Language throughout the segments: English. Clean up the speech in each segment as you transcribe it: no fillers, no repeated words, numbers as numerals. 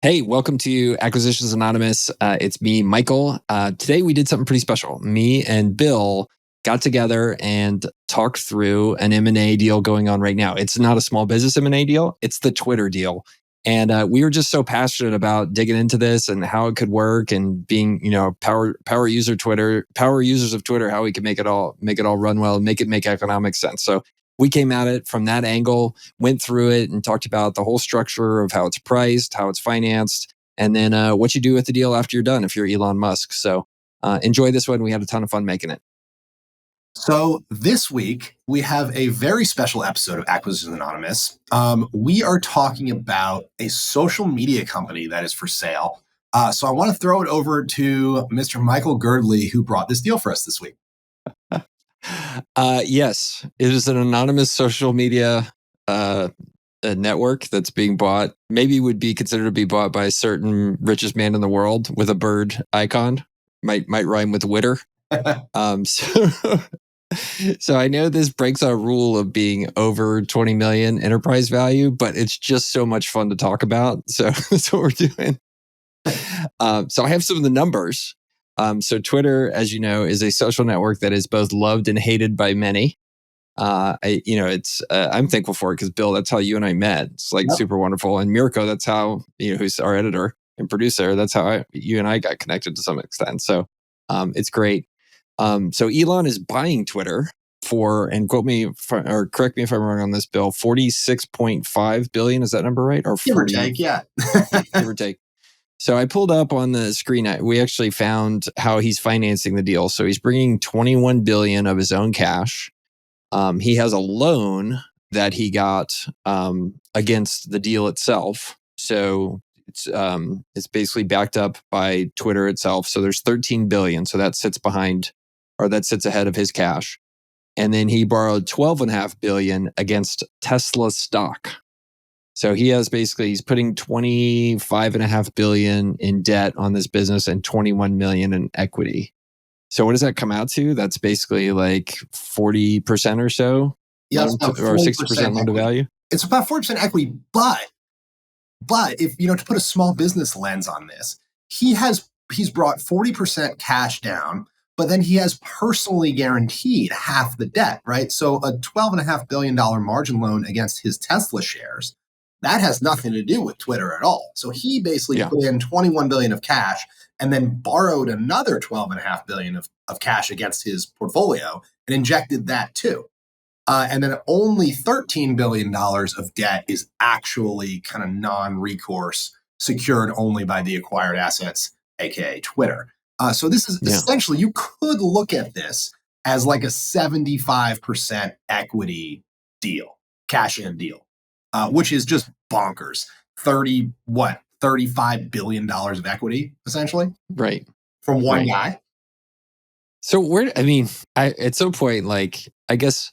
Hey, welcome to Acquisitions Anonymous. It's me, Michael. Today we did something pretty special. Me and Bill got together and talked through an M&A deal going on right now. It's not a small business M&A deal. It's the Twitter deal. And we were just so passionate about digging into this and how it could work and being, power users of Twitter, how we could make it all run well and make economic sense. So we came at it from that angle, went through it and talked about the whole structure of how it's priced, how it's financed, and then what you do with the deal after you're done if you're Elon Musk. So enjoy this one. We had a ton of fun making it. So this week, we have a very special episode of Acquisitions Anonymous. We are talking about a social media company that is for sale. So I want to throw it over to Mr. Michael Girdley, who brought this deal for us this week. Yes, it is an anonymous social media network that's being bought. Maybe would be considered to be bought by a certain richest man in the world with a bird icon. Might rhyme with Witter. So I know this breaks our rule of being over 20 million enterprise value, but it's just so much fun to talk about. So that's what we're doing. So I have some of the numbers. So Twitter, as you know, is a social network that is both loved and hated by many. I'm thankful for it because Bill, that's how you and I met. It's super wonderful. And Mirko, that's how, who's our editor and producer, that's how you and I got connected to some extent. So it's great. So Elon is buying Twitter for, and quote me or correct me if I'm wrong on this, Bill, 46.5 billion. Is that number right? Or 40, give or take, yeah. Give or take. So I pulled up on the screen. We actually found how he's financing the deal. So he's bringing 21 billion of his own cash. He has a loan that he got against the deal itself. So it's basically backed up by Twitter itself. So there's 13 billion. So that sits ahead of his cash. And then he borrowed 12.5 billion against Tesla stock. So he's putting 25.5 billion in debt on this business and 21 million in equity. So what does that come out to? That's basically like 40% or so, or 60% loan to value. It's about 40% equity, but if to put a small business lens on this, he's brought 40% cash down, but then he has personally guaranteed half the debt, right? So a $12.5 billion margin loan against his Tesla shares, that has nothing to do with Twitter at all. So he basically put in 21 billion of cash and then borrowed another 12.5 billion of cash against his portfolio and injected that too. And then only $13 billion of debt is actually kind of non-recourse, secured only by the acquired assets, aka Twitter. So this is essentially, you could look at this as like a 75% equity deal, cash in deal, which is just bonkers. $35 billion of equity, essentially. Right. From one guy. So at some point, I guess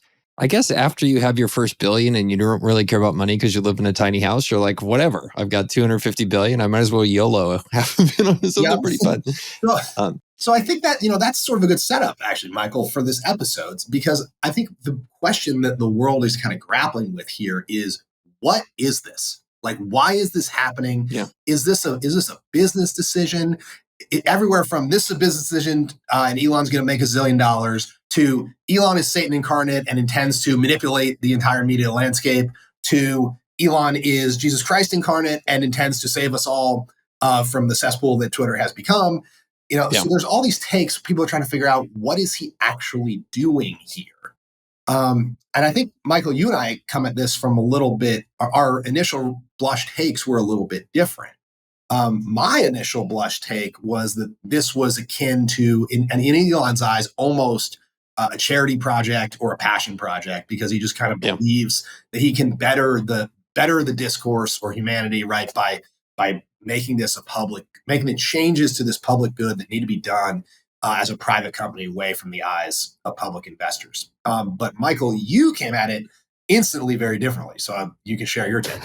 after you have your first billion and you don't really care about money because you live in a tiny house, you're like, whatever, I've got 250 billion. I might as well YOLO half of it on something pretty fun. So I think that, that's sort of a good setup, actually, Michael, for this episode, because I think the question that the world is kind of grappling with here is, what is this? Like, why is this happening? Yeah. Is this a business decision? Everywhere from this is a business decision and Elon's going to make $1 zillion to Elon is Satan incarnate and intends to manipulate the entire media landscape to Elon is Jesus Christ incarnate and intends to save us all from the cesspool that Twitter has become. So there's all these takes. People are trying to figure out, what is he actually doing here? And I think, Michael, you and I come at this from a little bit, our initial blush takes were a little bit different. My initial blush take was that this was akin to, in Elon's eyes, almost a charity project or a passion project, because he just kind of believes that he can better the discourse or humanity, right, by making this making the changes to this public good that need to be done as a private company away from the eyes of public investors. But Michael, you came at it instantly very differently. So you can share your take.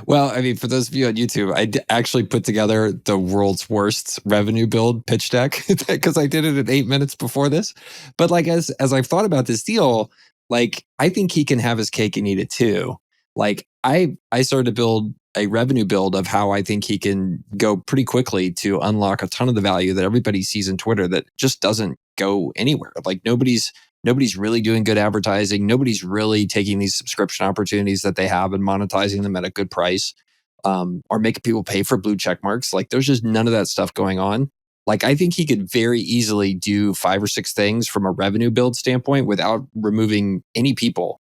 Well, for those of you on YouTube, I actually put together the world's worst revenue build pitch deck because I did it in 8 minutes before this. But as I've thought about this deal, I think he can have his cake and eat it too. I started to build a revenue build of how I think he can go pretty quickly to unlock a ton of the value that everybody sees in Twitter that just doesn't go anywhere. Like nobody's really doing good advertising. Nobody's really taking these subscription opportunities that they have and monetizing them at a good price, or making people pay for blue check marks. Like there's just none of that stuff going on. Like I think he could very easily do 5 or 6 things from a revenue build standpoint without removing any people,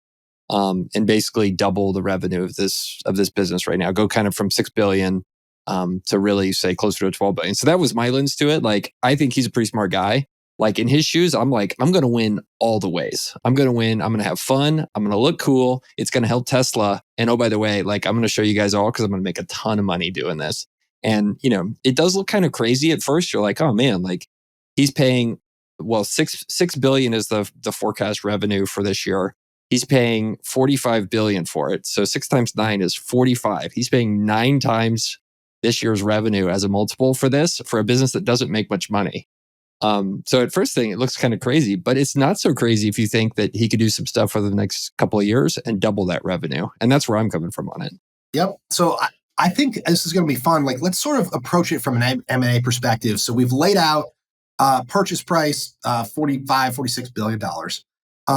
and basically double the revenue of this business right now. Go kind of from 6 billion to really say closer to 12 billion. So that was my lens to it. Like I think he's a pretty smart guy. Like in his shoes, I'm like, I'm going to win all the ways. I'm going to win. I'm going to have fun. I'm going to look cool. It's going to help Tesla. And oh, by the way, like I'm going to show you guys all because I'm going to make a ton of money doing this. And, it does look kind of crazy at first. You're like, oh man, like he's paying, well, 6 billion is the forecast revenue for this year. He's paying 45 billion for it. So 6 times 9 is 45. He's paying 9 times this year's revenue as a multiple for this, for a business that doesn't make much money. So at first thing, it looks kind of crazy, but it's not so crazy if you think that he could do some stuff for the next couple of years and double that revenue. And that's where I'm coming from on it. Yep. So I think this is going to be fun. Like, let's sort of approach it from an M&A perspective. So we've laid out purchase price, $46 billion.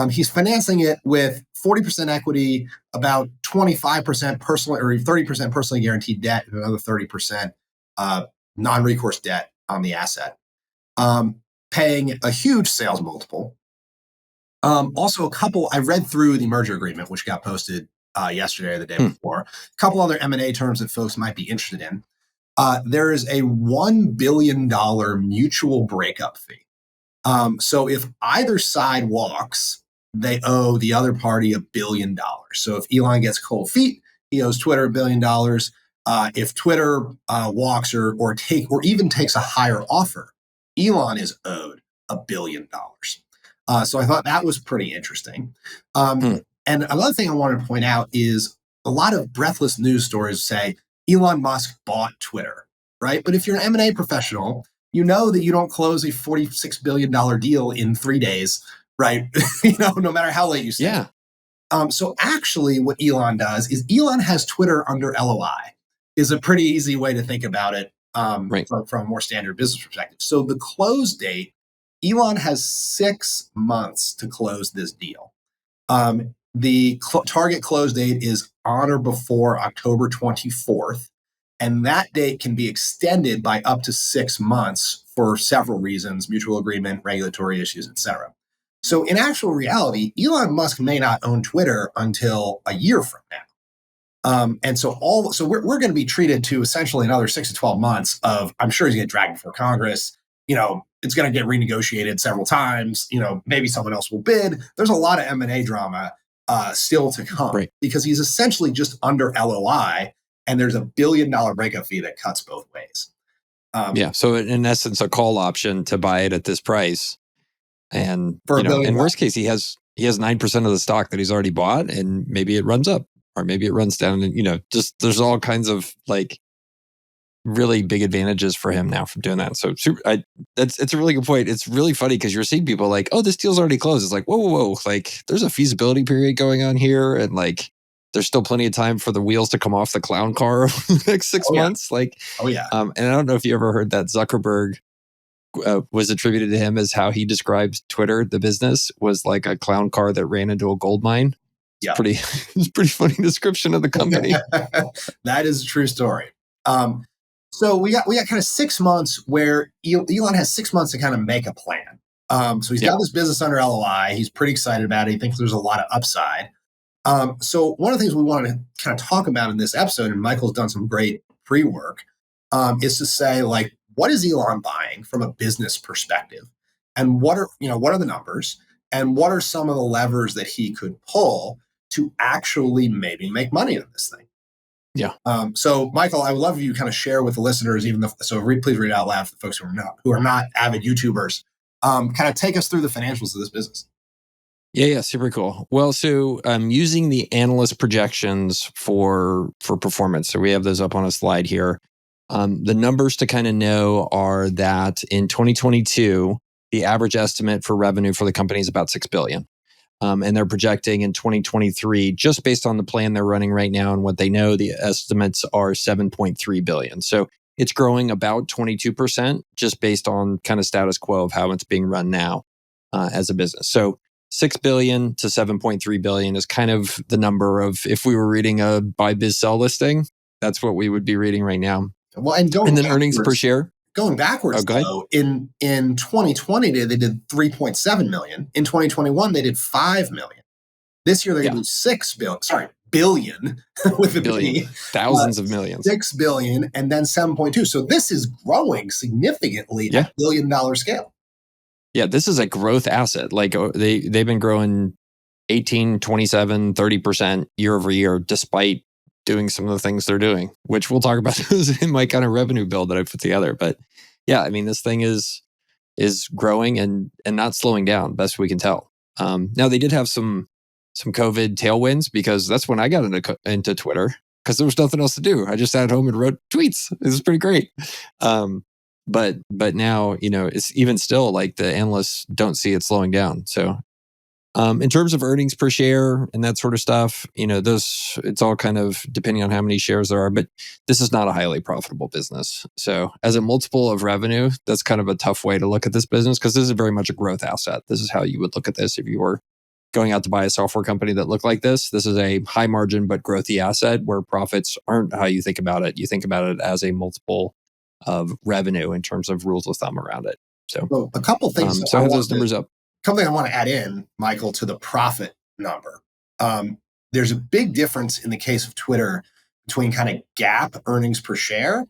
He's financing it with 40% equity, about 25% personal or 30% personally guaranteed debt, and another 30% non-recourse debt on the asset. Paying a huge sales multiple. Also, I read through the merger agreement, which got posted yesterday or the day before. A couple other M&A terms that folks might be interested in. There is a $1 billion mutual breakup fee. So if either side walks, they owe the other party $1 billion. So if Elon gets cold feet, he owes Twitter $1 billion. If Twitter walks or even takes a higher offer, Elon is owed $1 billion. So I thought that was pretty interesting. And another thing I wanted to point out is a lot of breathless news stories say Elon Musk bought Twitter, right? But if you're an M&A professional, you know that you don't close a $46 billion deal in 3 days, right? No matter how late you say. Yeah. So actually what Elon does is Elon has Twitter under LOI, is a pretty easy way to think about it right. from a more standard business perspective. So the close date, Elon has 6 months to close this deal. The target close date is on or before October 24th. And that date can be extended by up to 6 months for several reasons: mutual agreement, regulatory issues, etc. So in actual reality, Elon Musk may not own Twitter until a year from now. And so we're going to be treated to essentially another 6 to 12 months of, I'm sure he's going to drag before Congress. It's going to get renegotiated several times. Maybe someone else will bid. There's a lot of M&A drama still to come, right? Because he's essentially just under LOI, and there's $1 billion breakup fee that cuts both ways. So in essence, a call option to buy it at this price. And for in worst case, he has 9% of the stock that he's already bought, and maybe it runs up, or maybe it runs down. And just there's all kinds of like really big advantages for him now from doing that. So it's a really good point. It's really funny because you're seeing people like, oh, this deal's already closed. It's like, whoa. Like there's a feasibility period going on here. And like, there's still plenty of time for the wheels to come off the clown car over the next 6 months. Like, and I don't know if you ever heard that Zuckerberg was attributed to him as how he described Twitter, the business, was like a clown car that ran into a gold mine. It's pretty funny description of the company. That is a true story. So we got kind of 6 months where Elon has 6 months to kind of make a plan. So he's got this business under LOI. He's pretty excited about it. He thinks there's a lot of upside. So one of the things we want to kind of talk about in this episode, and Michael's done some great pre-work, is to say, like, what is Elon buying from a business perspective? And what are the numbers? And what are some of the levers that he could pull to actually maybe make money on this thing? Yeah. So, Michael, I would love you kind of share with the listeners, please read it out loud for the folks who are not avid YouTubers. Kind of take us through the financials of this business. Yeah, super cool. Well, so using the analyst projections for performance. So we have those up on a slide here. The numbers to kind of know are that in 2022, the average estimate for revenue for the company is about $6 billion. And they're projecting in 2023, just based on the plan they're running right now and what they know, the estimates are 7.3 billion. So it's growing about 22%, just based on kind of status quo of how it's being run now as a business. So 6 billion to 7.3 billion is kind of the number of, if we were reading a buy, biz, sell listing, that's what we would be reading right now. Well, and then earnings per share. Going backwards, though, in 2020, they did 3.7 million. In 2021, they did 5 million. This year, they're going to do 6 billion. Sorry, billion with a B. Thousands of millions. 6 billion and then 7.2. So this is growing significantly at $1 billion scale. Yeah, this is a growth asset. Like they've been growing 18, 27, 30% year over year, despite doing some of the things they're doing, which we'll talk about in my kind of revenue build that I put together. But yeah, I mean, this thing is growing and not slowing down, best we can tell. Now they did have some COVID tailwinds, because that's when I got into Twitter, because there was nothing else to do. I just sat at home and wrote tweets. It was pretty great. But now, it's even still like the analysts don't see it slowing down. So in terms of earnings per share and that sort of stuff, it's all kind of depending on how many shares there are, but this is not a highly profitable business. So as a multiple of revenue, that's kind of a tough way to look at this business, because this is very much a growth asset. This is how you would look at this if you were going out to buy a software company that looked like this. This is a high margin but growthy asset where profits aren't how you think about it. You think about it as a multiple of revenue in terms of rules of thumb around it. So a couple things. So I have those numbers up. Something I want to add in, Michael, to the profit number. There's a big difference in the case of Twitter between kind of GAAP earnings per share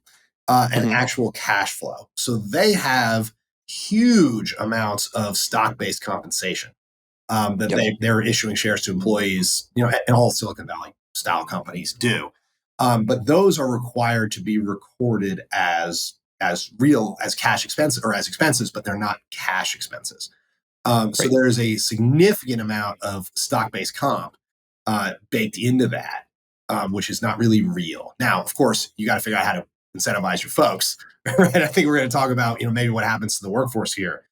and actual cash flow. So they have huge amounts of stock-based compensation that they're issuing shares to employees, and all Silicon Valley style companies do. But those are required to be recorded as cash expenses, or as expenses, but they're not cash expenses. So there's a significant amount of stock-based comp baked into that, which is not really real. Now, of course, you got to figure out how to incentivize your folks. Right? I think we're going to talk about, maybe what happens to the workforce here.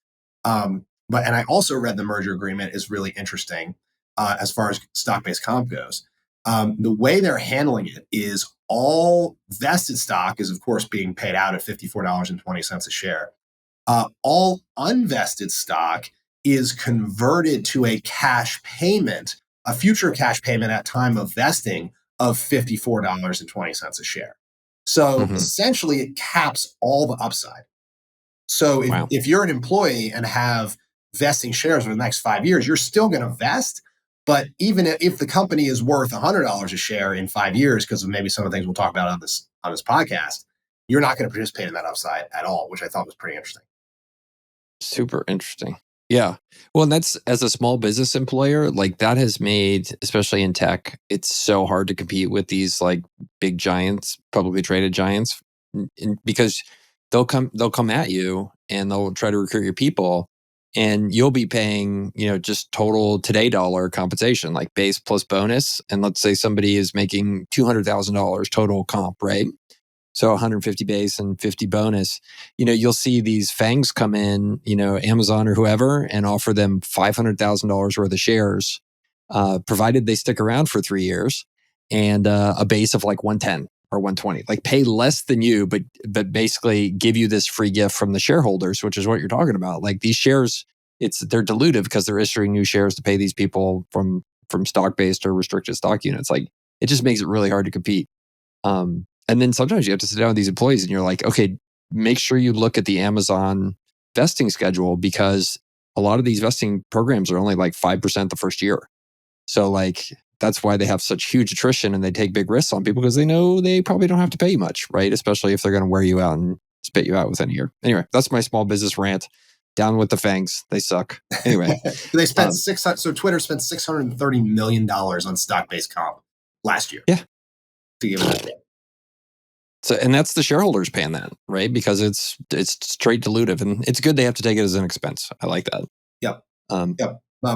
And I also read the merger agreement is really interesting as far as stock-based comp goes. The way they're handling it is all vested stock is, of course, being paid out at $54.20 a share. All unvested stock is converted to a cash payment, a future cash payment at time of vesting of $54.20 a share. So essentially it caps all the upside. So if you're an employee and have vesting shares over the next 5 years, you're still going to vest. But even if the company is worth $100 a share in 5 years, because of maybe some of the things we'll talk about on this podcast, you're not going to participate in that upside at all, which I thought was pretty interesting. Super interesting. Yeah. Well, and that's, as a small business employer, like that has made, especially in tech, it's so hard to compete with these like big giants, publicly traded giants, because they'll come at you and they'll try to recruit your people, and you'll be paying, just total today dollar compensation, like base plus bonus. And let's say somebody is making $200,000 total comp, right? So 150 base and 50 bonus. You'll see these fangs come in, Amazon or whoever, and offer them $500,000 worth of shares, provided they stick around for 3 years, and a base of like 110 or 120. Like pay less than you, but basically give you this free gift from the shareholders, which is what you're talking about. Like these shares, they're dilutive because they're issuing new shares to pay these people from stock-based or restricted stock units. Like it just makes it really hard to compete. And then sometimes you have to sit down with these employees and you're like, okay, make sure you look at the Amazon vesting schedule, because a lot of these vesting programs are only like 5% the first year. So like, that's why they have such huge attrition and they take big risks on people, because they know they probably don't have to pay you much, right? Especially if they're going to wear you out and spit you out within a year. Anyway, that's my small business rant. Down with the fangs. They suck. Anyway. They spent so Twitter spent $630 million on stock-based comp last year. Yeah. To give it an idea. So, and that's the shareholders paying that, right? Because it's straight dilutive, and it's good they have to take it as an expense. I like that. Yep.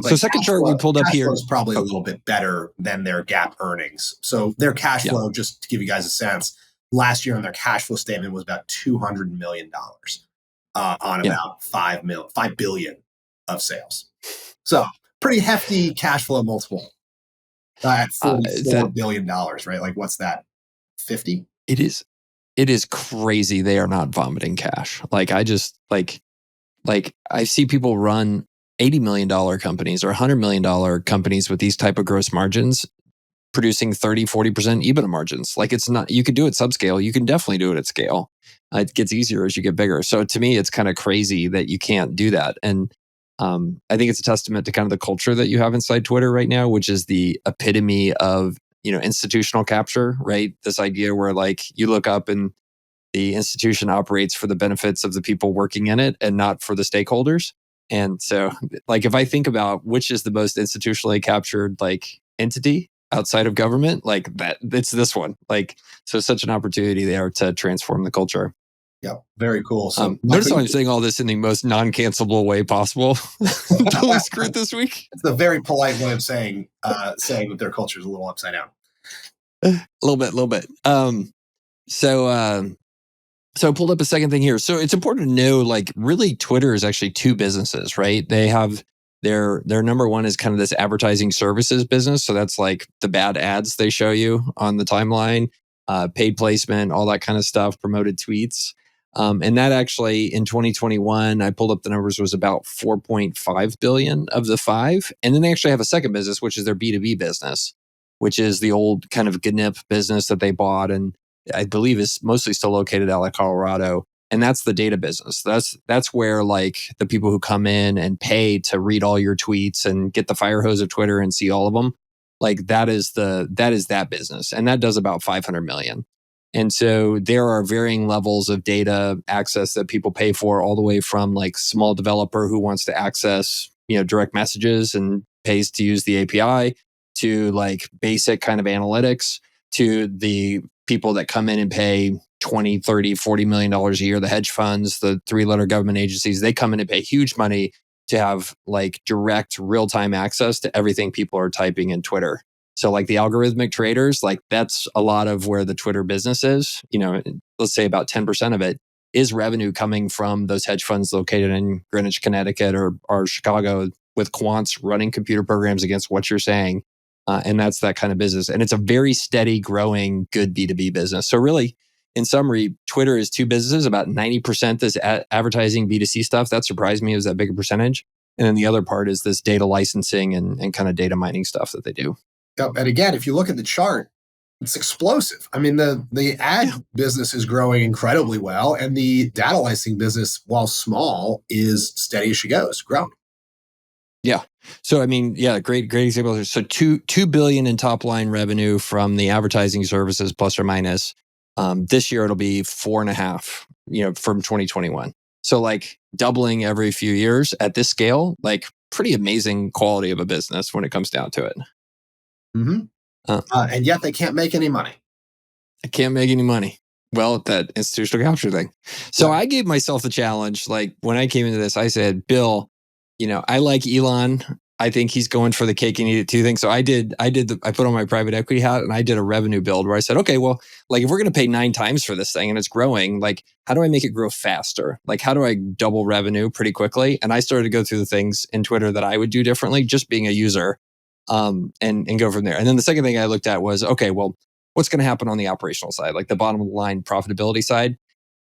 So second chart we pulled up here is probably a little bit better than their GAAP earnings. So their cash flow, just to give you guys a sense, last year on their cash flow statement was about $200 million on about $5 billion of sales. So pretty hefty cash flow multiple at $44 that billion, right? Like, what's that? 50? it is crazy. They are not vomiting cash. Like I just like I see people run $80 million companies or $100 million companies with these type of gross margins producing 30-40% EBITDA margins. Like it's not, you could do it subscale. You can definitely do it at scale. It gets easier as you get bigger. So to me, it's kind of crazy that you can't do that. And I think it's a testament to kind of the culture that you have inside Twitter right now, which is the epitome of, institutional capture, right? This idea where like you look up and the institution operates for the benefits of the people working in it and not for the stakeholders. And so, like, if I think about which is the most institutionally captured like entity outside of government, like that, it's this one. Like, so such an opportunity there to transform the culture. Yep, very cool. So notice how I'm saying all this in the most non-cancelable way possible. Totally screwed this week. It's a very polite way of saying that their culture is a little upside down. A little bit. So I pulled up a second thing here. So it's important to know, like, really, Twitter is actually two businesses, right? They have their number one is kind of this advertising services business. So that's like the bad ads they show you on the timeline, paid placement, all that kind of stuff, promoted tweets. And that actually in 2021, I pulled up the numbers, was about 4.5 billion of the five. And then they actually have a second business, which is their B2B business, which is the old kind of GNIP business that they bought and I believe is mostly still located out of Colorado. And that's the data business. That's where like the people who come in and pay to read all your tweets and get the fire hose of Twitter and see all of them, like that is that business. And that does about 500 million. And so there are varying levels of data access that people pay for, all the way from like small developer who wants to access, direct messages and pays to use the API, to like basic kind of analytics, to the people that come in and pay 20, 30, $40 million a year, the hedge funds, the three-letter government agencies, they come in and pay huge money to have like direct real-time access to everything people are typing in Twitter. So like the algorithmic traders, like that's a lot of where the Twitter business is. Let's say about 10% of it is revenue coming from those hedge funds located in Greenwich, Connecticut or Chicago with quants running computer programs against what you're saying. And that's that kind of business. And it's a very steady, growing, good B2B business. So really, in summary, Twitter is two businesses. About 90% is advertising B2C stuff. That surprised me. It was that big a percentage. And then the other part is this data licensing and kind of data mining stuff that they do. Yep. And again, if you look at the chart, it's explosive. I mean, the ad business is growing incredibly well. And the data licensing business, while small, is steady as she goes, growing. Yeah. So, I mean, great example. So $2 billion in top line revenue from the advertising services, plus or minus. This year, it'll be 4.5, from 2021. So like doubling every few years at this scale, like pretty amazing quality of a business when it comes down to it. Mm-hmm. And yet they can't make any money. I can't make any money. Well, that institutional capture thing. So I gave myself the challenge. Like when I came into this, I said, Bill, I like Elon. I think he's going for the cake and eat it too thing. So I put on my private equity hat and I did a revenue build where I said, okay, well, like if we're going to pay 9 times for this thing and it's growing, like how do I make it grow faster? Like how do I double revenue pretty quickly? And I started to go through the things in Twitter that I would do differently, just being a user, and go from there. And then the second thing I looked at was, okay, well, what's going to happen on the operational side, like the bottom of the line profitability side?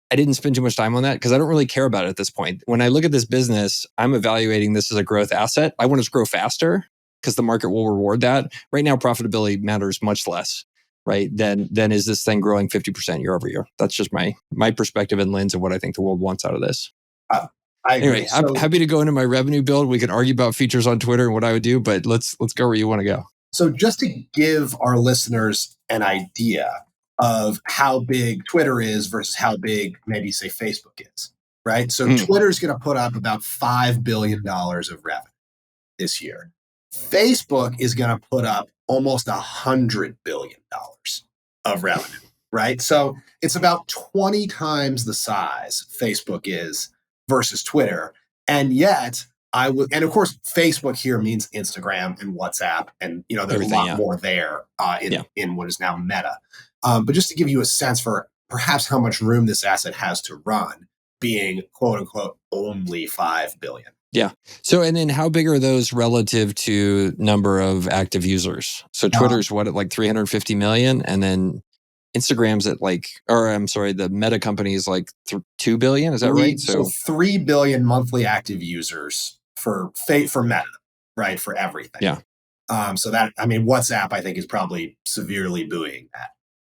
I didn't spend too much time on that because I don't really care about it at this point. When I look at this business, I'm evaluating this as a growth asset. I want it to grow faster because the market will reward that. Right now, profitability matters much less, right? Than is this thing growing 50% year over year. That's just my perspective and lens of what I think the world wants out of this. I agree. Anyway, I'm happy to go into my revenue build. We can argue about features on Twitter and what I would do, but let's go where you want to go. So just to give our listeners an idea of how big Twitter is versus how big maybe say Facebook is, right? So Twitter's going to put up about $5 billion of revenue this year. Facebook is going to put up almost $100 billion of revenue, right? So it's about 20 times the size Facebook is versus Twitter. And yet and of course, Facebook here means Instagram and WhatsApp. And, there's a lot more there in what is now Meta. But just to give you a sense for perhaps how much room this asset has to run, being quote unquote only 5 billion. Yeah. So, and then how big are those relative to number of active users? So Twitter's what, at like 350 million, and then Instagram's at like, or I'm sorry, the Meta company is like 2 billion. Is that right? So 3 billion monthly active users for Meta, right? For everything. Yeah. So that, I mean, WhatsApp, I think, is probably severely buoying that.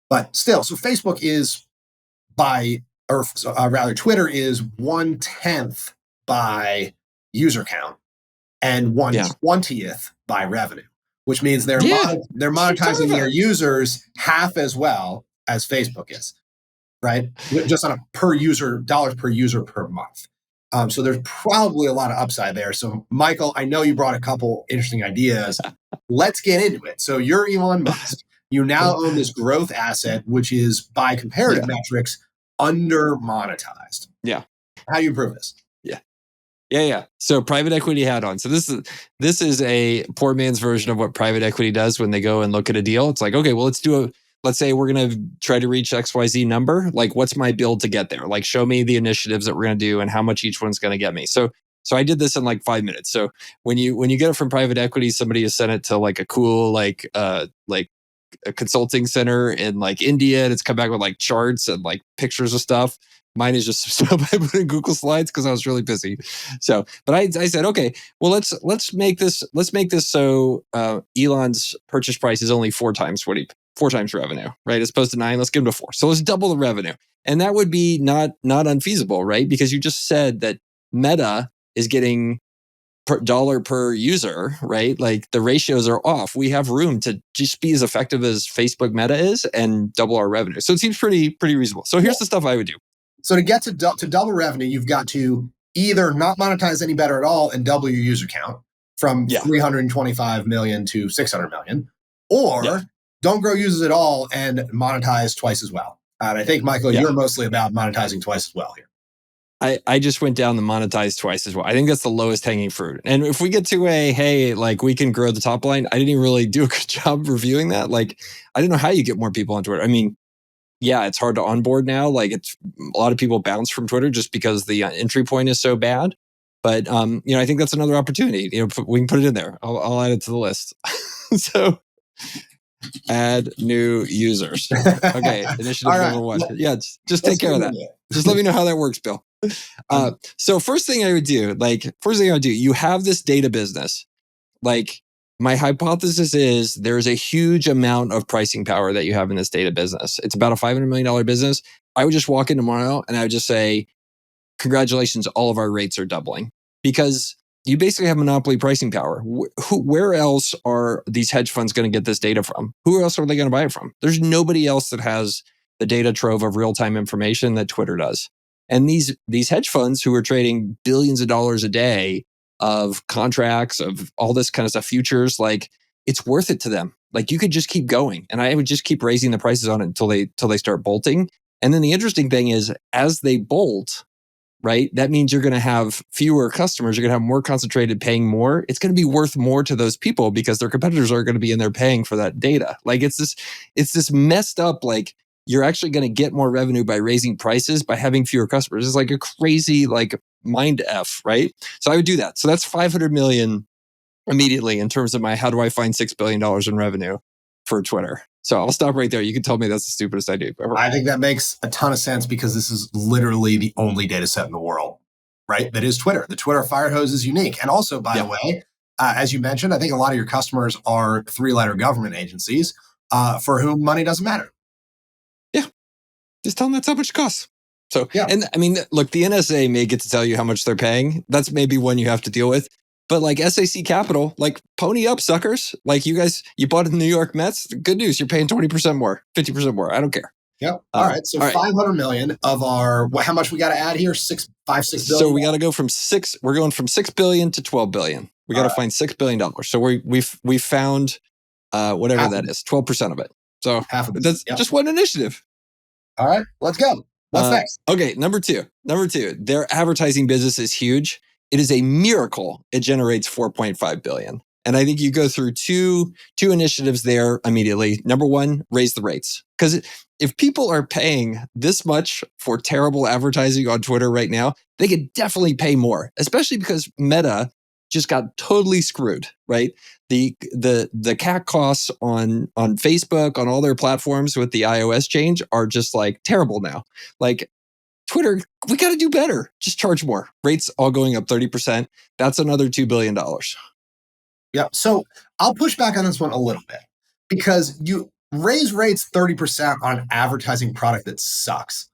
But still, so Facebook is rather, Twitter is 1/10 by user count and 1/20th by revenue, which means they're monetizing their users half as well as Facebook is, right? Just on a per user, dollars per user per month. So there's probably a lot of upside there. So Michael, I know you brought a couple interesting ideas. Let's get into it. So you're Elon Musk. You now own this growth asset, which is by comparative metrics under monetized. Yeah. How do you improve this? Yeah. So private equity hat on. So this is a poor man's version of what private equity does when they go and look at a deal. It's like, okay, well, let's say we're going to try to reach XYZ number. Like, what's my build to get there? Like, show me the initiatives that we're going to do and how much each one's going to get me. So I did this in like 5 minutes. So when you get it from private equity, somebody has sent it to like a cool, like a consulting center in like India, and it's come back with like charts and like pictures of stuff. Mine is just stuff I put in Google Slides because I was really busy. So, but I said, okay, well, let's make this so Elon's purchase price is only 4 times revenue, right? As opposed to 9, let's give him to 4. So let's double the revenue, and that would be not unfeasible, right? Because you just said that Meta is getting dollar per user, right? Like the ratios are off. We have room to just be as effective as Facebook Meta is and double our revenue. So it seems pretty reasonable. So here's the stuff I would do. So to get to double revenue, you've got to either not monetize any better at all and double your user count from 325 million to 600 million, or don't grow users at all and monetize twice as well. And I think, Michael, you're mostly about monetizing twice as well here. I just went down the monetize twice as well. I think that's the lowest hanging fruit. And if we get to like we can grow the top line, I didn't really do a good job reviewing that. Like, I didn't know how you get more people on Twitter. I mean, it's hard to onboard now. Like, it's a lot of people bounce from Twitter just because the entry point is so bad. But I think that's another opportunity. We can put it in there. I'll add it to the list. So, add new users. Okay, initiative number 1. Yeah, just take care of that. Just let me know how that works, Bill. So first thing I would do, you have this data business. Like, my hypothesis is there's a huge amount of pricing power that you have in this data business. It's about a $500 million business. I would just walk in tomorrow and I would just say, congratulations, all of our rates are doubling. Because you basically have monopoly pricing power. Where else are these hedge funds going to get this data from? Who else are they going to buy it from? There's nobody else that has the data trove of real-time information that Twitter does. And these hedge funds who are trading billions of dollars a day of contracts, of all this kind of stuff, futures, like, it's worth it to them. Like, you could just keep going. And I would just keep raising the prices on it until they start bolting. And then the interesting thing is, as they bolt, right, that means you're going to have fewer customers. You're going to have more concentrated paying more. It's going to be worth more to those people because their competitors are going to be in there paying for that data. Like, it's this messed up, like, you're actually going to get more revenue by raising prices by having fewer customers. It's like a crazy, like, mind F, right? So I would do that. So that's 500 million immediately in terms of my, how do I find $6 billion in revenue for Twitter? So I'll stop right there. You can tell me that's the stupidest idea ever. I think that makes a ton of sense because this is literally the only data set in the world, right? That is Twitter. The Twitter fire hose is unique. And also, by the way, as you mentioned, I think a lot of your customers are 3-letter government agencies for whom money doesn't matter. Just tell them that's how much it costs. So, and I mean, look, the NSA may get to tell you how much they're paying. That's maybe one you have to deal with. But like SAC Capital, like, pony up, suckers. Like, you guys, you bought in the New York Mets. Good news. You're paying 20% more, 50% more. I don't care. Yep. All right. So 500 million of our, how much we got to add here? 6 billion? So we got to go from we're going from 6 billion to 12 billion. We got to find $6 billion. So we found whatever that is, 12% of it. So that's just one initiative. All right, let's go. What's next? Okay, number two. Their advertising business is huge. It is a miracle. It generates 4.5 billion. And I think you go through two initiatives there immediately. Number one, raise the rates. Because if people are paying this much for terrible advertising on Twitter right now, they could definitely pay more, especially because Meta just got totally screwed, right? The CAC costs on Facebook, on all their platforms with the iOS change are just like terrible now. Like Twitter, we got to do better. Just charge more. Rates all going up 30%. That's another $2 billion. Yeah. So I'll push back on this one a little bit because you raise rates 30% on an advertising product that sucks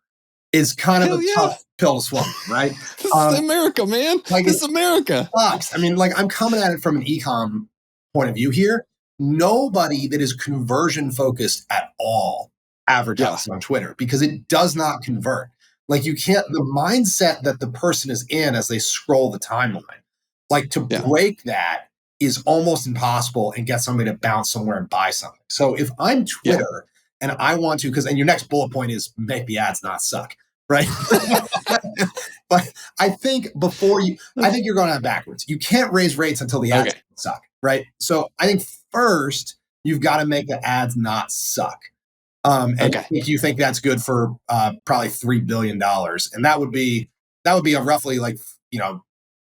is kind of Hell a yeah. tough pill to swallow, right? This is America, man. Like This is America. Sucks. I mean, like I'm coming at it from an ecom point of view here. Nobody that is conversion focused at all advertises on Twitter because it does not convert. Like you can't, the mindset that the person is in as they scroll the timeline, like to break that is almost impossible and get somebody to bounce somewhere and buy something. So if I'm Twitter and I want to, and your next bullet point is make the ads not suck, right? But I think I think you're going on backwards. You can't raise rates until the ads suck, right? So I think first you've got to make the ads not suck. And if you think that's good for probably $3 billion, and that would be a roughly like,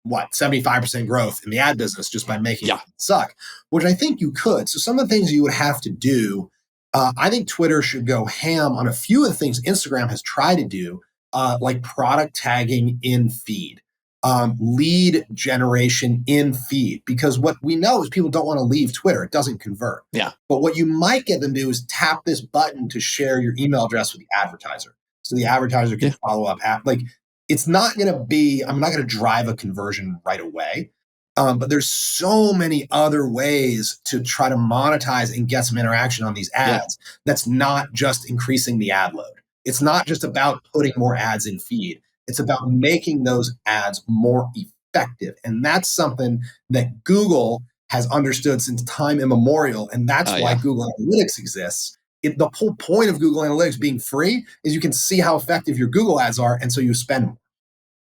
75% growth in the ad business just by making it suck, which I think you could. So some of the things you would have to do, I think Twitter should go ham on a few of the things Instagram has tried to do, like product tagging in feed, lead generation in feed, because what we know is people don't want to leave Twitter. It doesn't convert. Yeah. But what you might get them to do is tap this button to share your email address with the advertiser. So the advertiser can follow up. It's not going to be, I'm not going to drive a conversion right away. But there's so many other ways to try to monetize and get some interaction on these ads. That's not just increasing the ad load. It's not just about putting more ads in feed. It's about making those ads more effective. And that's something that Google has understood since time immemorial. And that's why Google Analytics exists. The whole point of Google Analytics being free is you can see how effective your Google ads are. And so you spend more,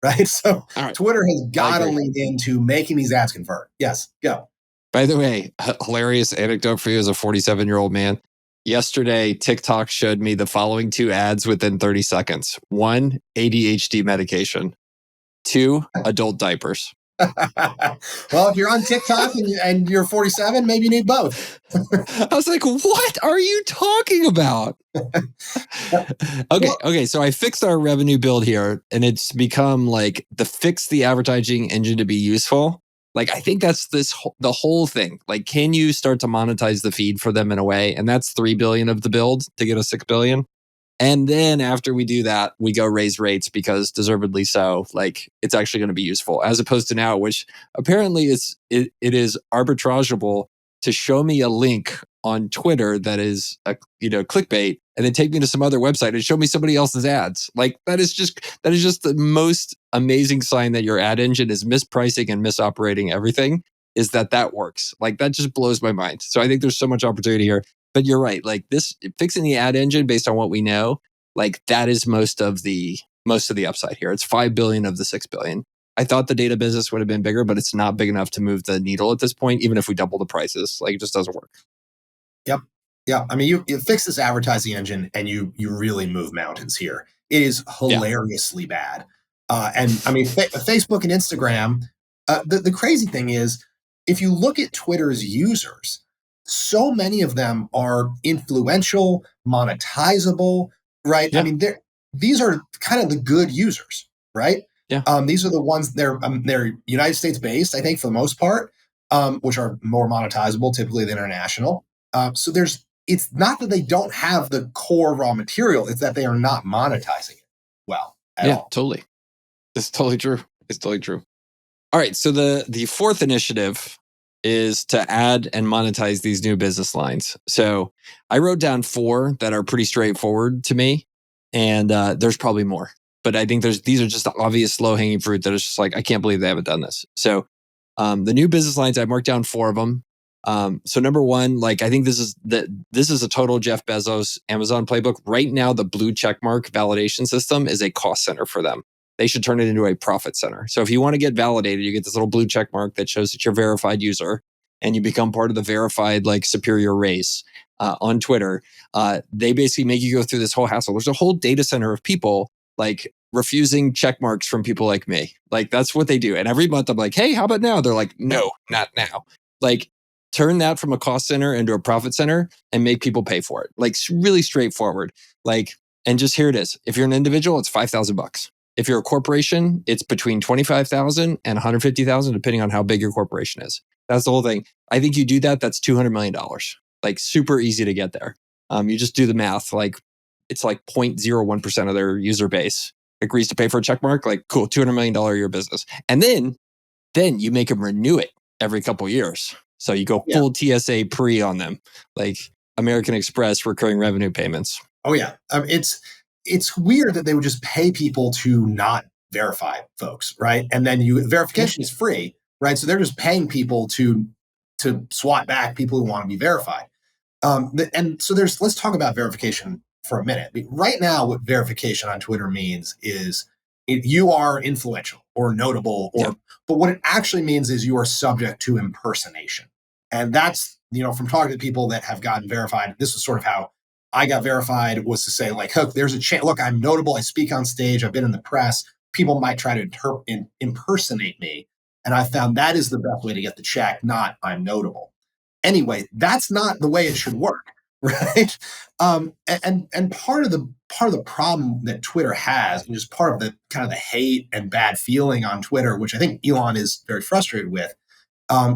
right? So Twitter has got to lean into making these ads convert. Yes, go. By the way, hilarious anecdote for you as a 47-year-old man. Yesterday, TikTok showed me the following 2 ads within 30 seconds. 1, ADHD medication. 2, adult diapers. Well, if you're on TikTok and you're 47, maybe you need both. I was like, what are you talking about? Okay. So I fixed our revenue build here, and it's become like fix the advertising engine to be useful. Like, I think that's the whole thing. Like, can you start to monetize the feed for them in a way? And that's $3 billion of the build to get a $6 billion. And then after we do that, we go raise rates because deservedly so. Like, it's actually going to be useful, as opposed to now, which apparently it is arbitrageable to show me a link on Twitter that is clickbait, and then take me to some other website and show me somebody else's ads. Like, that is just the most amazing sign that your ad engine is mispricing and misoperating everything. Is that works? Like, that just blows my mind. So I think there's so much opportunity here. But you're right. Like, this fixing the ad engine based on what we know, like, that is most of the upside here. It's 5 billion of the 6 billion. I thought the data business would have been bigger, but it's not big enough to move the needle at this point, even if we double the prices. Like, it just doesn't work. Yep. Yeah. I mean, you fix this advertising engine and you really move mountains here. It is hilariously bad. And I mean, Facebook and Instagram, the crazy thing is, if you look at Twitter's users, so many of them are influential, monetizable, right? I mean, these are kind of the good users, right? Yeah. These are the ones, they're United States based, I think, for the most part, which are more monetizable typically than international. So it's not that they don't have the core raw material, it's that they are not monetizing it well at all. Totally. It's totally true. It's totally true. All right. So the fourth initiative is to add and monetize these new business lines. So I wrote down 4 that are pretty straightforward to me, and there's probably more. But I think these are just the obvious low-hanging fruit that is just like, I can't believe they haven't done this. So the new business lines, I marked down 4 of them. So number 1, like, I think this is a total Jeff Bezos Amazon playbook. Right now, the blue checkmark validation system is a cost center for them. They should turn it into a profit center. So if you want to get validated, you get this little blue check mark that shows that you're a verified user, and you become part of the verified, like, superior race. on Twitter, they basically make you go through this whole hassle. There's a whole data center of people like refusing check marks from people like me. Like that's what they do. And every month I'm like, hey, how about now? They're like, no, not now. Like turn that from a cost center into a profit center and make people pay for it. Like really straightforward. Like, and just here it is. If you're an individual, it's $5,000. If you're a corporation, it's between 25,000 and 150,000, depending on how big your corporation is. That's the whole thing. I think you do that, that's $200 million. Like super easy to get there. You just do the math. Like it's like 0.01% of their user base agrees to pay for a check mark. Like cool, $200 million a year business. And then you make them renew it every couple of years. So you go full TSA pre on them, like American Express recurring revenue payments. Oh yeah, it's weird that they would just pay people to not verify folks, right? And then verification is free, right? So they're just paying people to swat back people who want to be verified. And so let's talk about verification for a minute. Right now, what verification on Twitter means is you are influential or notable, but what it actually means is you are subject to impersonation. And that's, from talking to people that have gotten verified, this is sort of how I got verified, was to say, like, look, there's a chance. Look, I'm notable. I speak on stage. I've been in the press. People might try to impersonate me. And I found that is the best way to get the check, not I'm notable. Anyway, that's not the way it should work, right? And part of the problem that Twitter has, and just part of the kind of the hate and bad feeling on Twitter, which I think Elon is very frustrated with,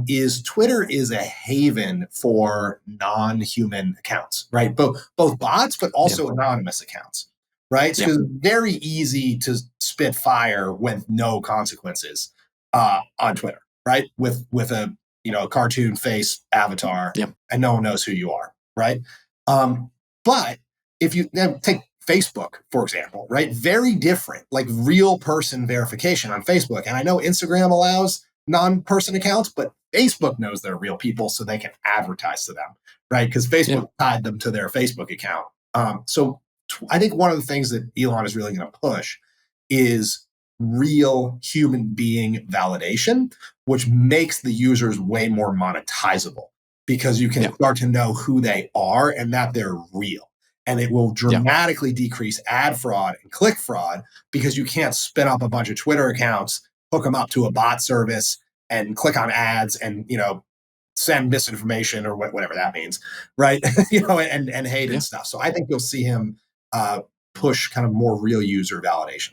is Twitter is a haven for non-human accounts, right? Both bots, but also anonymous accounts, right? So it's very easy to spit fire with no consequences on Twitter, right? With a cartoon face avatar, and no one knows who you are, right? But if you take Facebook, for example, right? Very different, like real person verification on Facebook. And I know Instagram allows non-person accounts, but Facebook knows they're real people, so they can advertise to them, right? Because Facebook tied them to their Facebook account. So I think one of the things that Elon is really going to push is real human being validation, which makes the users way more monetizable because you can start to know who they are and that they're real. And it will dramatically decrease ad fraud and click fraud because you can't spin up a bunch of Twitter accounts, hook them up to a bot service, and click on ads and send misinformation or whatever that means, right? And hate and stuff. So I think you'll see him push kind of more real user validation.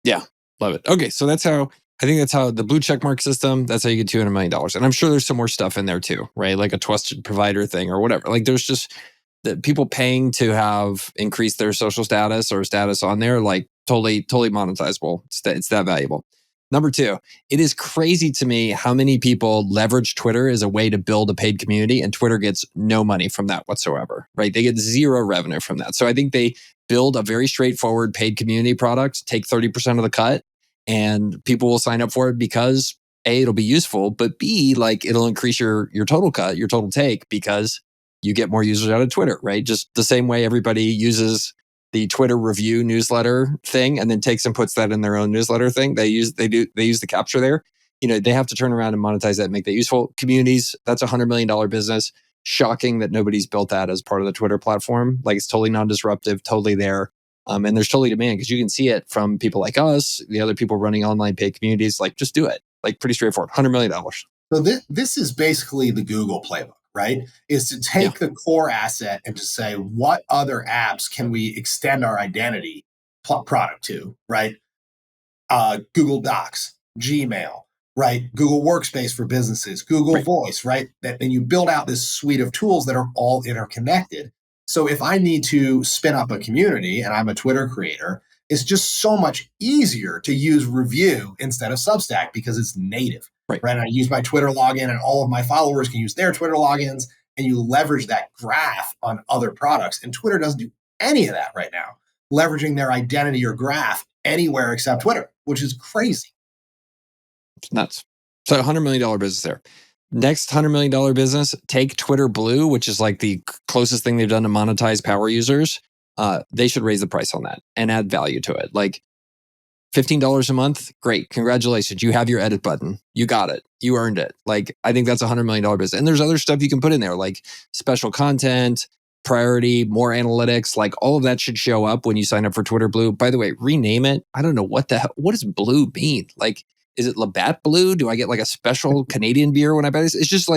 Yeah, love it. Okay, so that's how the blue check mark system. That's how you get $200 million, and I'm sure there's some more stuff in there too, right? Like a trusted provider thing or whatever. Like there's just the people paying to have increased their social status or status on there, like totally monetizable. It's that valuable. Number two, it is crazy to me how many people leverage Twitter as a way to build a paid community, and Twitter gets no money from that whatsoever, right? They get zero revenue from that. So I think they build a very straightforward paid community product, take 30% of the cut, and people will sign up for it because A, it'll be useful, but B, like it'll increase your total cut, your total take, because you get more users out of Twitter, right? Just the same way everybody uses the Twitter review newsletter thing and then takes and puts that in their own newsletter thing. They use the capture there. They have to turn around and monetize that and make that useful. Communities, that's $100 million business. Shocking that nobody's built that as part of the Twitter platform. Like it's totally non-disruptive, totally there. And there's totally demand because you can see it from people like us, the other people running online paid communities. Like just do it. Like pretty straightforward, $100 million. So this is basically the Google playbook, right? Is to take the core asset and to say, what other apps can we extend our identity product to, right? Google Docs, Gmail, right? Google Workspace for businesses, Google Voice, right? And you build out this suite of tools that are all interconnected. So if I need to spin up a community and I'm a Twitter creator, it's just so much easier to use Review instead of Substack because it's native. Right. I use my Twitter login and all of my followers can use their Twitter logins, and you leverage that graph on other products. And Twitter doesn't do any of that right now, leveraging their identity or graph anywhere except Twitter, which is crazy. It's nuts. So $100 million business there. Next $100 million business, take Twitter Blue, which is like the closest thing they've done to monetize power users. They should raise the price on that and add value to it. Like $15 a month, great. Congratulations. You have your edit button. You got it. You earned it. Like, I think that's $100 million business. And there's other stuff you can put in there, like special content, priority, more analytics, like all of that should show up when you sign up for Twitter Blue. By the way, rename it. I don't know what does blue mean? Like, is it Labatt Blue? Do I get like a special Canadian beer when I buy this? It's just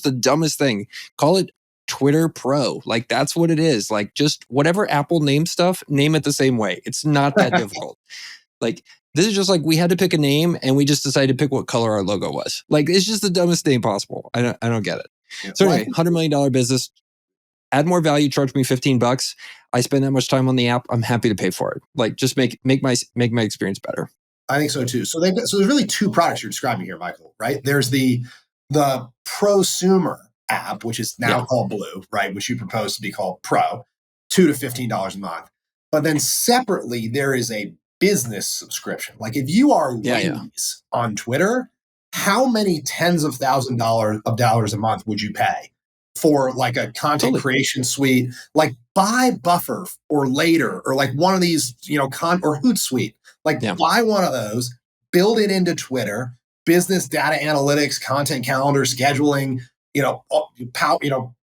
the dumbest thing. Call it Twitter Pro. Like, that's what it is. Like, just whatever Apple name stuff, name it the same way. It's not that difficult. Like, this is just like we had to pick a name and we just decided to pick what color our logo was. Like, it's just the dumbest name possible. I don't get it. Yeah. So anyway, $100 million business. Add more value, charge me $15. I spend that much time on the app. I'm happy to pay for it. Like, just make my experience better. I think so too. So there's really two products you're describing here, Michael, right? There's the prosumer app, which is now called Blue, right? Which you propose to be called Pro, $2 to $15 a month. But then separately, there is a business subscription. Like, if you are ladies on Twitter, how many tens of thousands of dollars a month would you pay for like a content creation suite, like buy Buffer or Later, or like one of these, or Hootsuite? Like, buy one of those, build it into Twitter, business data analytics, content calendar, scheduling,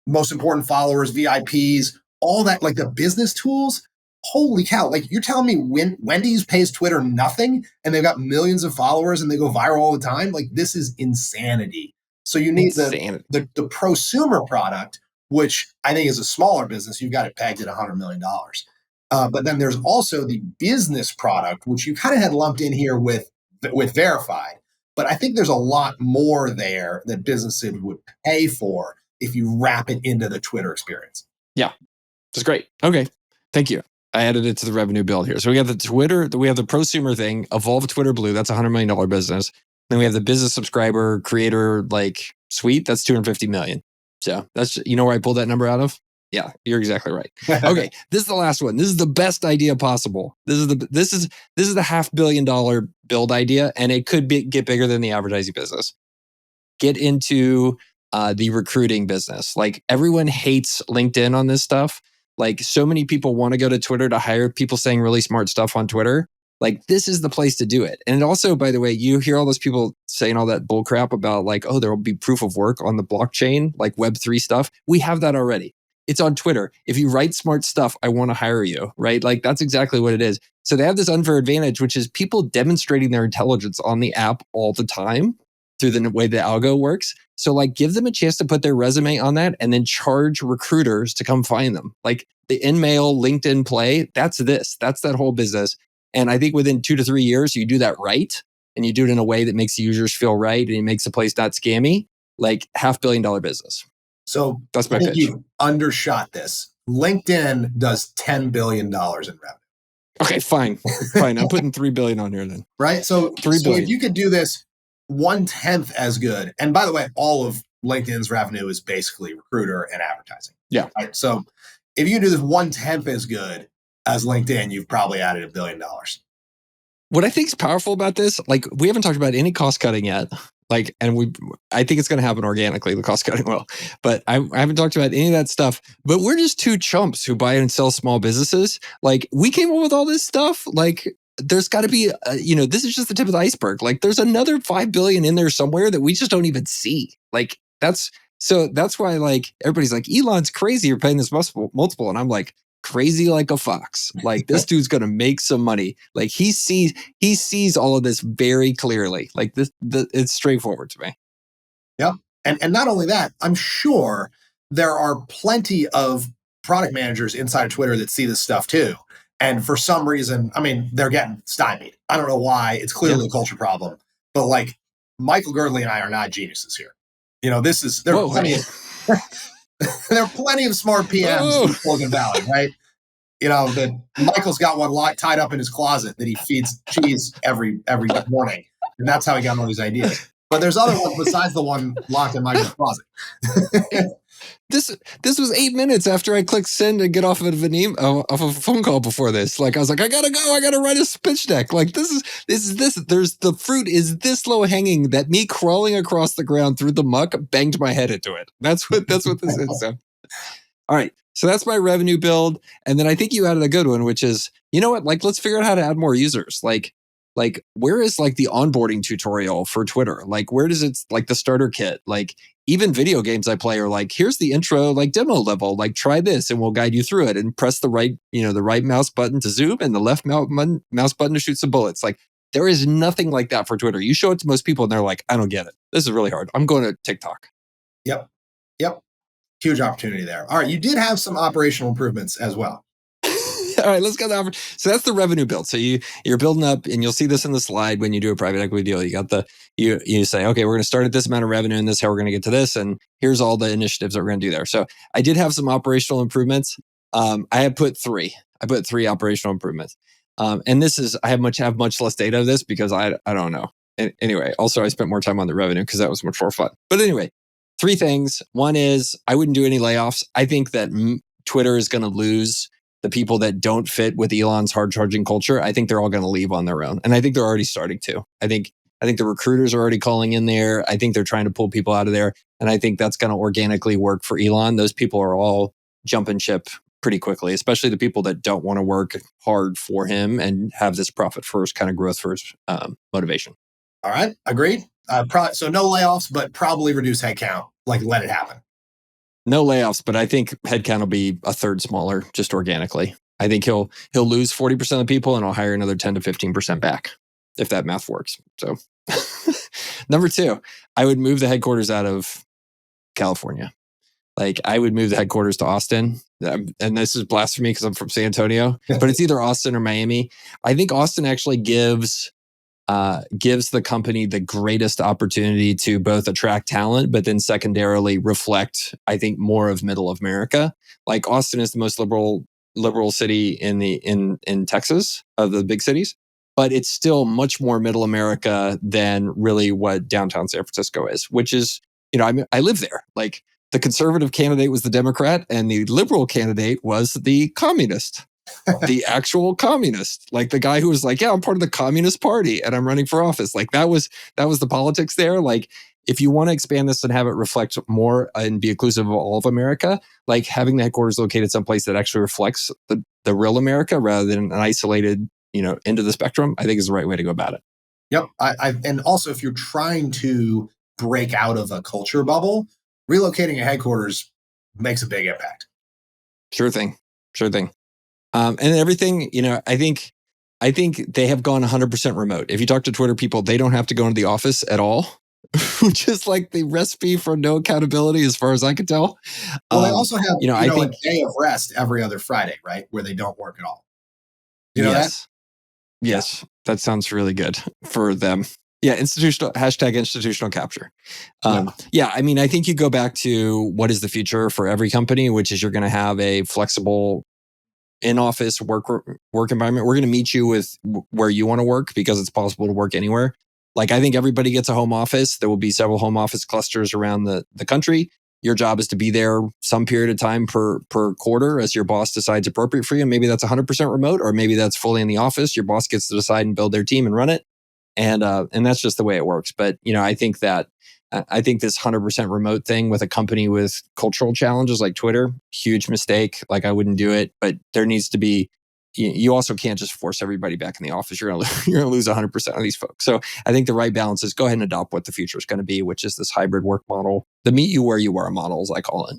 most important followers, VIPs, all that, like the business tools. Holy cow. Like, you're telling me Wendy's pays Twitter nothing and they've got millions of followers and they go viral all the time? Like, this is insanity. So you need the prosumer product, which I think is a smaller business. You've got it pegged at $100 million. But then there's also the business product, which you kind of had lumped in here with Verified. But I think there's a lot more there that businesses would pay for if you wrap it into the Twitter experience. Yeah, that's great. Okay, thank you. I added it to the revenue build here. So we have the Twitter, we have the prosumer thing, Evolve Twitter Blue. That's a $100 million business. Then we have the business subscriber creator like suite. That's $250 million. So that's, where I pulled that number out of? Yeah, you're exactly right. Okay, this is the last one. This is the best idea possible. This is the $500 million build idea, and it could get bigger than the advertising business. Get into the recruiting business. Like, everyone hates LinkedIn on this stuff. Like, so many people want to go to Twitter to hire people saying really smart stuff on Twitter. Like, this is the place to do it. And also, by the way, you hear all those people saying all that bull crap about like, oh, there will be proof of work on the blockchain, like Web3 stuff. We have that already. It's on Twitter. If you write smart stuff, I want to hire you, right? Like, that's exactly what it is. So they have this unfair advantage, which is people demonstrating their intelligence on the app all the time through the way the algo works. So like, give them a chance to put their resume on that and then charge recruiters to come find them. Like the InMail, LinkedIn play, that's that whole business. And I think within 2 to 3 years, you do that right. And you do it in a way that makes the users feel right. And it makes the place not scammy, like $500 million business. So that's my pitch. You undershot this. LinkedIn does $10 billion in revenue. Okay, fine. I'm putting $3 billion on here then. Right. So if you could do this 1/10 as good, and by the way, all of LinkedIn's revenue is basically recruiter and advertising. Yeah. Right. So if you do this 1/10 as good as LinkedIn, you've probably added $1 billion. What I think is powerful about this, like, we haven't talked about any cost cutting yet. Like, and I think it's going to happen organically, the cost cutting will. But I haven't talked about any of that stuff. But we're just two chumps who buy and sell small businesses. Like, we came up with all this stuff. Like, there's got to be, this is just the tip of the iceberg. Like, there's another 5 billion in there somewhere that we just don't even see. Like, that's why, like, everybody's like, Elon's crazy. You're paying this multiple. And I'm like, crazy like a fox. Like, this dude's going to make some money. Like, he sees all of this very clearly. Like, it's straightforward to me. Yep. And not only that, I'm sure there are plenty of product managers inside of Twitter that see this stuff too. And for some reason, I mean, they're getting stymied. I don't know why. It's clearly a culture problem. But like, Michael Girdley and I are not geniuses here. There are plenty of smart PMs in Silicon Valley, right? That Michael's got one tied up in his closet that he feeds cheese every morning. And that's how he got all these ideas. But there's other ones besides the one locked in Michael's closet. This was 8 minutes after I clicked send and get off of a phone call before this. Like, I was like, I gotta go. I gotta write a pitch deck. Like, this is there's the fruit is this low hanging that me crawling across the ground through the muck banged my head into it. That's what this is. So. All right. So that's my revenue build. And then I think you added a good one, which is, you know what? Like, let's figure out how to add more users. Like, like, where is like the onboarding tutorial for Twitter? Like, where does it, like the starter kit? Like, even video games I play are like, here's the intro, like demo level, like try this and we'll guide you through it, and press the right, the right mouse button to zoom and the left mouse button to shoot some bullets. Like, there is nothing like that for Twitter. You show it to most people and they're like, I don't get it. This is really hard. I'm going to TikTok. Yep. Huge opportunity there. All right. You did have some operational improvements as well. All right, let's go to the. So that's the revenue build. So you're building up, and you'll see this in the slide when you do a private equity deal. You got you say, okay, we're going to start at this amount of revenue, and this is how we're going to get to this, and here's all the initiatives that we're going to do there. So I did have some operational improvements. I had put three. I put three operational improvements, and this is I have much less data of this because I don't know. Anyway, also I spent more time on the revenue because that was much more fun. But anyway, three things. One is I wouldn't do any layoffs. I think that Twitter is going to lose the people that don't fit with Elon's hard charging culture. I think they're all going to leave on their own. And I think they're already starting to. I think the recruiters are already calling in there. I think they're trying to pull people out of there. And I think that's going to organically work for Elon. Those people are all jumping ship pretty quickly, especially the people that don't want to work hard for him and have this profit first kind of growth first motivation. All right. Agreed. So no layoffs, but probably reduce headcount. Like, let it happen. No layoffs, but I think headcount will be a third smaller just organically. I think he'll lose 40% of the people and I'll hire another 10 to 15% back if that math works. So number two, I would move the headquarters out of California. Like, I would move the headquarters to Austin. And this is blasphemy because I'm from San Antonio, but it's either Austin or Miami. I think Austin actually gives the company the greatest opportunity to both attract talent, but then secondarily reflect, I think, more of middle America. Like, Austin is the most liberal city in Texas of the big cities, but it's still much more middle America than really what downtown San Francisco is, which is, I live there. Like, the conservative candidate was the Democrat and the liberal candidate was the communist. The actual communist, like the guy who was like, yeah, I'm part of the Communist Party and I'm running for office. Like, that was the politics there. Like, if you want to expand this and have it reflect more and be inclusive of all of America, like having the headquarters located someplace that actually reflects the real America rather than an isolated, end of the spectrum, I think is the right way to go about it. Yep. And also, if you're trying to break out of a culture bubble, relocating a headquarters makes a big impact. Sure thing. And everything, I think they have gone 100% remote. If you talk to Twitter people, they don't have to go into the office at all, which is like the recipe for no accountability, as far as I can tell. Well, they also have, I think, a day of rest every other Friday, right, where they don't work at all. You know that? Yes, that sounds really good for them. Yeah, institutional capture. I think you go back to what is the future for every company, which is you're going to have a flexible in-office work environment. We're going to meet you with where you want to work because it's possible to work anywhere. Like, I think everybody gets a home office. There will be several home office clusters around the country. Your job is to be there some period of time per quarter as your boss decides appropriate for you. And maybe that's 100% remote, or maybe that's fully in the office. Your boss gets to decide and build their team and run it. And that's just the way it works. But, I think this 100% remote thing with a company with cultural challenges like Twitter, huge mistake. Like, I wouldn't do it, but there needs to be, you also can't just force everybody back in the office. You're going to lose 100% of these folks. So I think the right balance is go ahead and adopt what the future is going to be, which is this hybrid work model, the meet you where you are model, as I call it.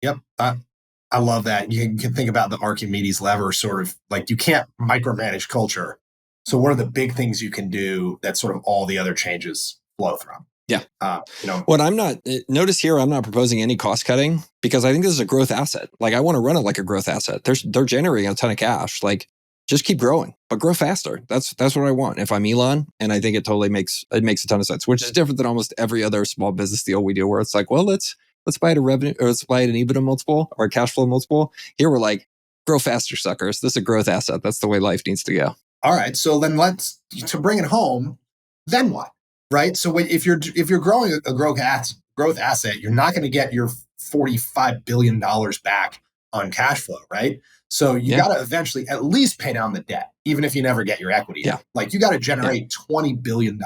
Yep. I love that. You can think about the Archimedes lever, sort of like, you can't micromanage culture. So what are the big things you can do that sort of all the other changes flow from? Yeah. What I'm not, notice here, I'm not proposing any cost cutting because I think this is a growth asset. Like, I want to run it like a growth asset. They're generating a ton of cash. Like, just keep growing, but grow faster. That's what I want if I'm Elon. And I think it totally makes a ton of sense, which is different than almost every other small business deal we do, where it's like, well, let's buy it a revenue, or let's buy it an EBITDA multiple or a cash flow multiple. Here we're like, grow faster, suckers. This is a growth asset. That's the way life needs to go. All right. So then to bring it home, then what? Right. So if you're growing a growth asset, you're not going to get your $45 billion back on cash flow. Right. So you got to eventually at least pay down the debt, even if you never get your equity. Yeah. Like, you got to generate $20 billion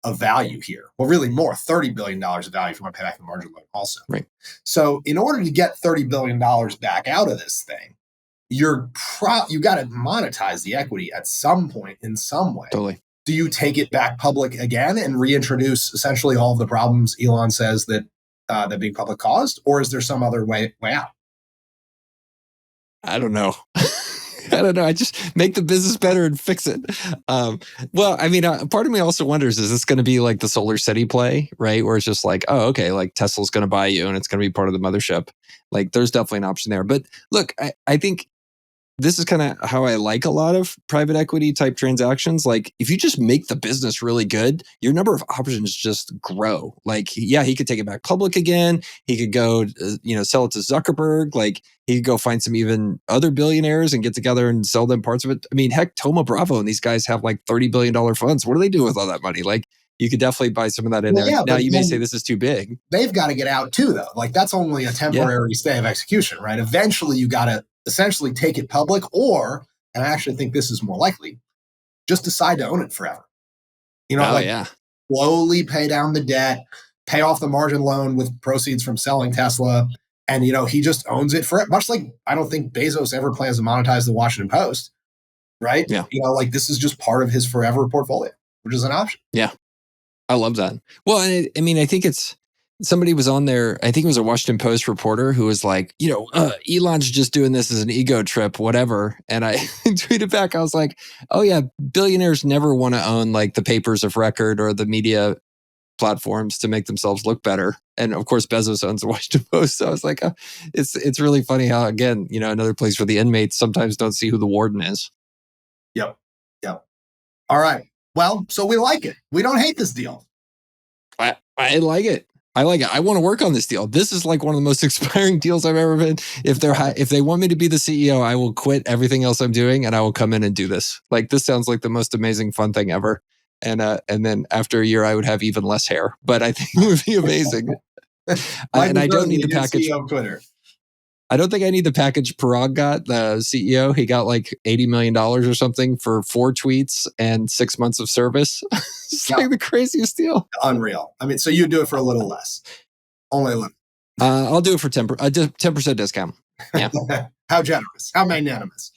of value here. Well, really more, $30 billion of value if you want to pay back the margin loan also. Right. So in order to get $30 billion back out of this thing, you got to monetize the equity at some point in some way. Totally. Do you take it back public again and reintroduce essentially all of the problems Elon says that being public caused, or is there some other way out? I don't know. I don't know. I just make the business better and fix it. Well, I mean, part of me also wonders, is this going to be like the Solar City play, right? Where it's just like, oh, okay, like Tesla's going to buy you and it's going to be part of the mothership. Like there's definitely an option there. But look, I think this is kind of how I like a lot of private equity type transactions. Like if you just make the business really good, your number of options just grow. Like, yeah, he could take it back public again. He could go, sell it to Zuckerberg. Like he could go find some even other billionaires and get together and sell them parts of it. I mean, heck, Thoma Bravo and these guys have like $30 billion funds. What do they do with all that money? Like you could definitely buy some of that in there. Yeah, now you may say this is too big. They've got to get out too, though. Like that's only a temporary stay of execution, right? Eventually you got to essentially take it public, or, and I actually think this is more likely, just decide to own it forever. Slowly pay down the debt, pay off the margin loan with proceeds from selling Tesla. And, he just owns it forever. Much like I don't think Bezos ever plans to monetize the Washington Post, right? Yeah. This is just part of his forever portfolio, which is an option. Yeah. I love that. Well, I think somebody was on there, I think it was a Washington Post reporter who was like, Elon's just doing this as an ego trip, whatever. And I tweeted back, I was like, oh yeah, billionaires never want to own like the papers of record or the media platforms to make themselves look better. And of course, Bezos owns the Washington Post. So I was like, it's really funny how, again, another place where the inmates sometimes don't see who the warden is. Yep. All right. Well, so we like it. We don't hate this deal. I like it. I like it. I want to work on this deal. This is like one of the most inspiring deals I've ever been. If they want me to be the CEO, I will quit everything else I'm doing and I will come in and do this. Like this sounds like the most amazing fun thing ever. And then after a year, I would have even less hair. But I think it would be amazing. And I don't need the package. CEO of Twitter. I don't think I need the package Parag got, the CEO. He got like $80 million or something for 4 tweets and 6 months of service. It's like the craziest deal. Unreal. I mean, so you do it for a little less. Only a little. I'll do it for 10% discount. Yeah. How generous. How magnanimous.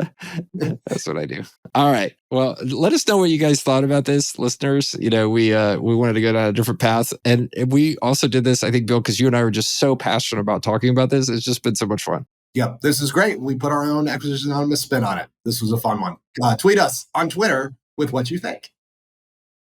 That's what I do. All right. Well, let us know what you guys thought about this, listeners. We wanted to go down a different path. And we also did this, I think, Bill, because you and I were just so passionate about talking about this. It's just been so much fun. Yep. This is great. We put our own Acquisition Anonymous spin on it. This was a fun one. Tweet us on Twitter with what you think.